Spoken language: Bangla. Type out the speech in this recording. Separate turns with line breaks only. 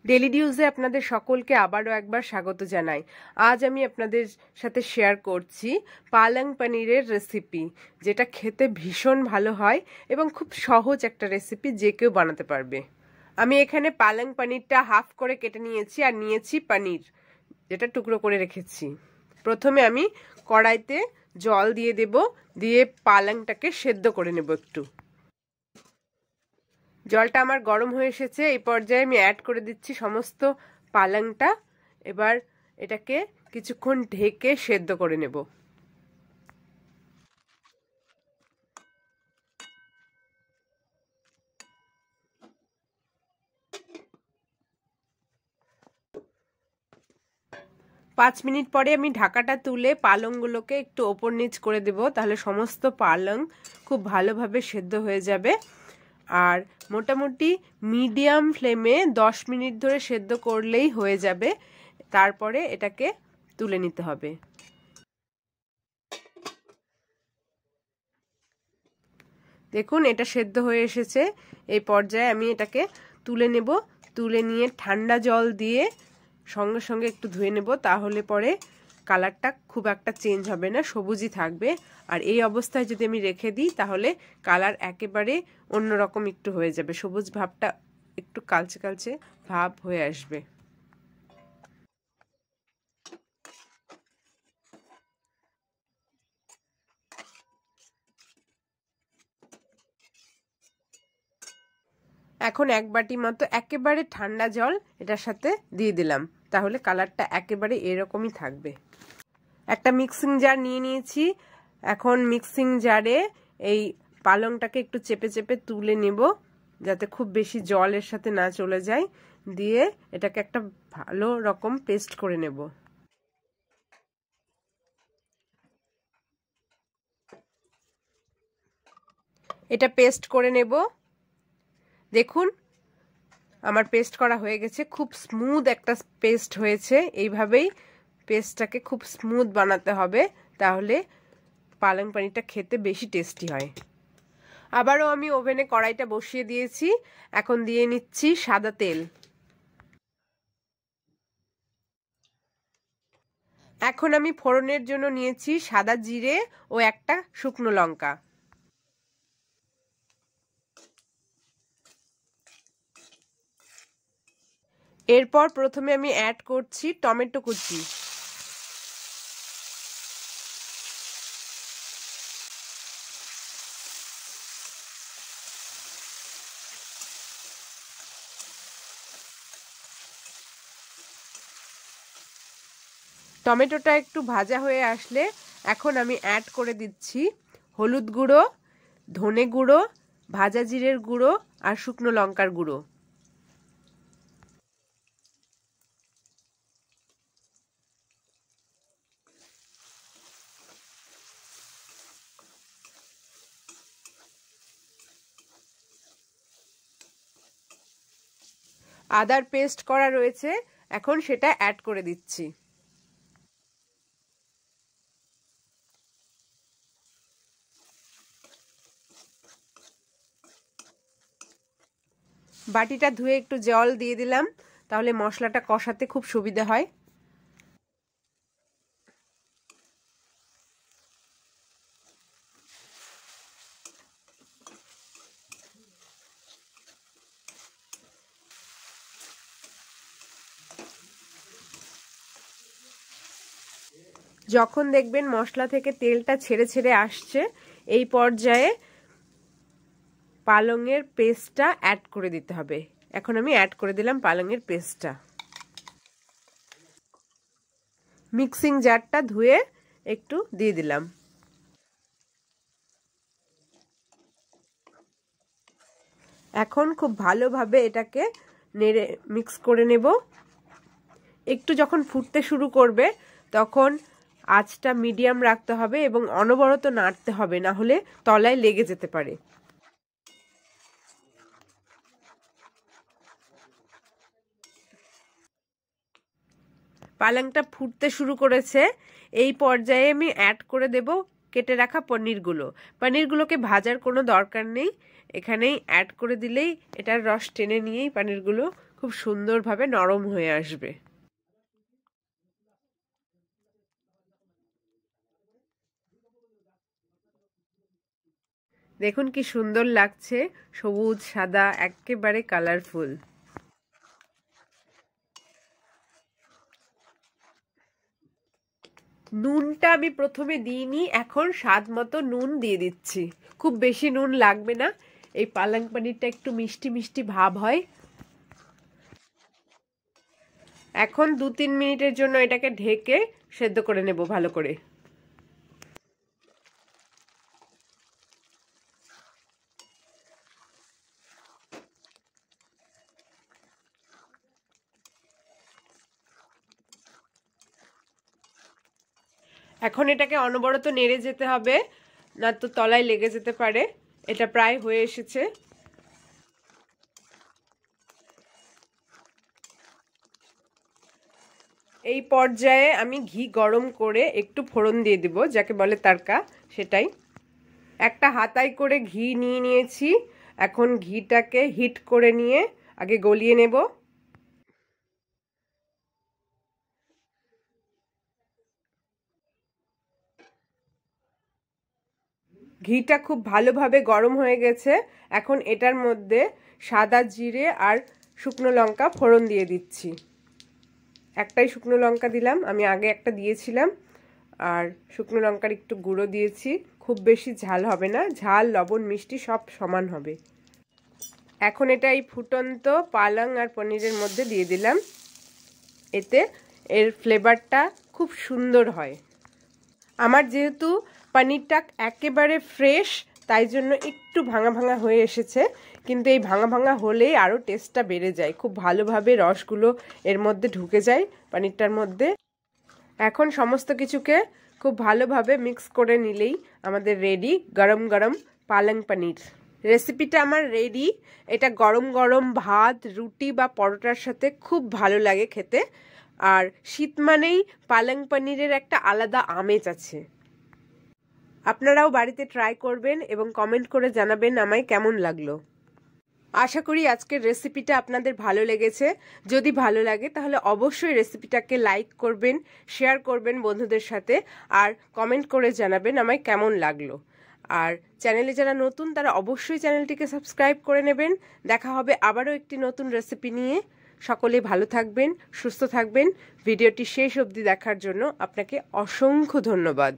ডেলি নিউজে আপনাদের সকলকে আবারও একবার স্বাগত জানাই। আজ আমি আপনাদের সাথে শেয়ার করছি পালং পনিরের রেসিপি, যেটা খেতে ভীষণ ভালো হয় এবং খুব সহজ একটা রেসিপি, যে কেউ বানাতে পারবে। আমি এখানে পালং পনিরটা হাফ করে কেটে নিয়েছি আর নিয়েছি পনির, যেটা টুকরো করে রেখেছি। প্রথমে আমি কড়াইতে জল দিয়ে দেব, দিয়ে পালংটাকে সেদ্ধ করে নেব একটু। জলটা আমার গরম হয়ে এসেছে। এই পর্যায়ে আমি অ্যাড করে দিচ্ছি সমস্ত পালংটা। এবার এটাকে কিছুক্ষণ ঢেকে সেদ্ধ করে নেব। পাঁচ মিনিট পরে আমি ঢাকাটা তুলে পালংগুলোকে একটু ওপর নিচ করে দেব, তাহলে সমস্ত পালং খুব ভালোভাবে সেদ্ধ হয়ে যাবে। আর মোটামুটি মিডিয়াম ফ্লেমে 10 মিনিট ধরে সেদ্ধ করলেই হয়ে যাবে। তারপরে এটাকে তুলে নিতে হবে। দেখুন, এটা সেদ্ধ হয়ে এসেছে। এই পর্যায়ে আমি এটাকে তুলে নেব। তুলে নিয়ে ঠান্ডা জল দিয়ে সঙ্গে সঙ্গে একটু ধুয়ে নেব, তাহলে পরে কালারটা খুব একটা চেঞ্জ হবে না, সবুজই থাকবে। আর এই অবস্থায় যদি আমি রেখে দিই, তাহলে কালার একেবারে অন্যরকম একটু হয়ে যাবে, সবুজ ভাবটা একটু কালচে কালচে ভাব হয়ে আসবে। এখন এক বাটি মতো একেবারে ঠান্ডা জল এটার সাথে দিয়ে দিলাম, তাহলে কালারটা একেবারে এরকমই থাকবে। একটা মিক্সিং জার নিয়ে নিয়েছি। এখন মিক্সিং জারে এই পালংটাকে একটু চেপে চেপে তুলে নেব, যাতে খুব বেশি জল এর সাথে না চলে যায়। দিয়ে এটাকে একটা ভালো রকম পেস্ট করে নেব। এটা পেস্ট করে নেব। দেখুন, আমার পেস্ট করা হয়ে গেছে। খুব স্মুথ একটা পেস্ট হয়েছে। এইভাবেই পেস্টটাকে খুব স্মুথ বানাতে হবে, তাহলে পালং পনিরটা খেতে বেশি টেস্টি হয়। আবারও আমি ওভেনে কড়াইটা বসিয়ে দিয়েছি। এখন দিয়ে নিচ্ছি সাদা তেল। এখন আমি ফোড়নের জন্য নিয়েছি সাদা জিরে ও একটা শুকনো লঙ্কা। এরপর প্রথমে আমি অ্যাড করছি টমেটো কুচি। টমেটোটা একটু ভাজা হয়ে আসলে এখন আমি অ্যাড করে দিচ্ছি হলুদ গুঁড়ো, ধনে গুঁড়ো, ভাজা জিরের গুঁড়ো আর শুকনো লঙ্কার গুঁড়ো। আদার পেস্ট করা রয়েছে, এখন সেটা অ্যাড করে দিচ্ছি। বাটিটা ধুয়ে একটু জল দিয়ে দিলাম, তাহলে মশলাটা কষাতে খুব সুবিধা হয়। যখন দেখবেন মশলা থেকে তেলটা ছেড়ে ছেড়ে আসছে, এই পর্যায়ে পালংয়ের পেস্টটা অ্যাড করে দিতে হবে। এখন আমি অ্যাড করে দিলাম পালংয়ের পেস্টটা। মিক্সিং জারটা ধুয়ে একটু দিয়ে দিলাম। এখন খুব ভালোভাবে এটাকে নেড়ে মিক্স করে নেব। একটু যখন ফুটতে শুরু করবে, তখন আঁচটা মিডিয়াম রাখতে হবে এবং অনবরত নাড়তে হবে, না হলে তলায় লেগে যেতে পারে। পালংটা ফুটতে শুরু করেছে। এই পর্যায়ে আমি অ্যাড করে দেব কেটে রাখা পনিরগুলো। পনিরগুলোকে ভাজার কোনো দরকার নেই, এখানেই অ্যাড করে দিলেই এটার রস টেনে নিয়েই পনিরগুলো খুব সুন্দরভাবে নরম হয়ে আসবে। দেখুন কি সুন্দর লাগছে, সবুজ সাদা একেবারে কালারফুল। নুনটা আমি প্রথমে দিইনি, এখন স্বাদ মতো নুন দিয়ে দিচ্ছি। খুব বেশি নুন লাগবে না, এই পালং পনিরটা একটু মিষ্টি মিষ্টি ভাব হয়। এখন 2-3 মিনিটের জন্য এটাকে ঢেকে সেদ্ধ করে নেব ভালো করে। এখন এটাকে অনবরত নেড়ে যেতে হবে, না তো তলায় লেগে যেতে পারে। এটা প্রায় হয়ে এসেছে। এই পর্যায়ে আমি ঘি গরম করে একটু ফোড়ন দিয়ে দিব, যাকে বলে তারকা, সেটাই। একটা হাতায় করে ঘি নিয়ে নিয়েছি। এখন ঘিটাকে হিট করে নিয়ে আগে গলিয়ে নেব। ঘিটা খুব ভালোভাবে গরম হয়ে গেছে। এখন এটার মধ্যে সাদা জিরে আর শুকনো লঙ্কা ফোড়ন দিয়ে দিচ্ছি। একটাই শুকনো লঙ্কা দিলাম, আমি আগে একটা দিয়েছিলাম। আর শুকনো লঙ্কার একটু গুঁড়ো দিয়েছি। খুব বেশি ঝাল হবে না, ঝাল লবণ মিষ্টি সব সমান হবে। এখন এটা এই ফুটন্ত পালং আর পনিরের মধ্যে দিয়ে দিলাম। এতে এর ফ্লেভারটা খুব সুন্দর হয়। আমার যেহেতু পনিরটা একেবারে ফ্রেশ, তাই জন্য একটু ভাঙা ভাঙা হয়ে এসেছে, কিন্তু এই ভাঙা ভাঙা হলেই আরও টেস্টটা বেড়ে যায়। খুব ভালোভাবে রসগুলো এর মধ্যে ঢুকে যায় পনিরটার মধ্যে। এখন সমস্ত কিছুকে খুব ভালোভাবে মিক্স করে নিলেই আমাদের রেডি গরম গরম পালং পনির। রেসিপিটা আমার রেডি। এটা গরম গরম ভাত, রুটি বা পরোটার সাথে খুব ভালো লাগে খেতে। আর শীত মানেই পালং পনিরের একটা আলাদা আমেজ আছে। আপনারাও বাড়িতে ট্রাই করবেন এবং কমেন্ট করে জানাবেন আমায় কেমন লাগলো। আশা করি আজকের রেসিপিটা আপনাদের ভালো লেগেছে। যদি ভালো লাগে তাহলে অবশ্যই রেসিপিটাকে লাইক করবেন, শেয়ার করবেন বন্ধুদের সাথে, আর কমেন্ট করে জানাবেন আমায় কেমন লাগলো। আর চ্যানেলে যারা নতুন তারা অবশ্যই চ্যানেলটিকে সাবস্ক্রাইব করে নেবেন। দেখা হবে আবারও একটি নতুন রেসিপি নিয়ে। সকলে ভালো থাকবেন, সুস্থ থাকবেন। ভিডিওটি শেষ অবধি দেখার জন্য আপনাকে অসংখ্য ধন্যবাদ।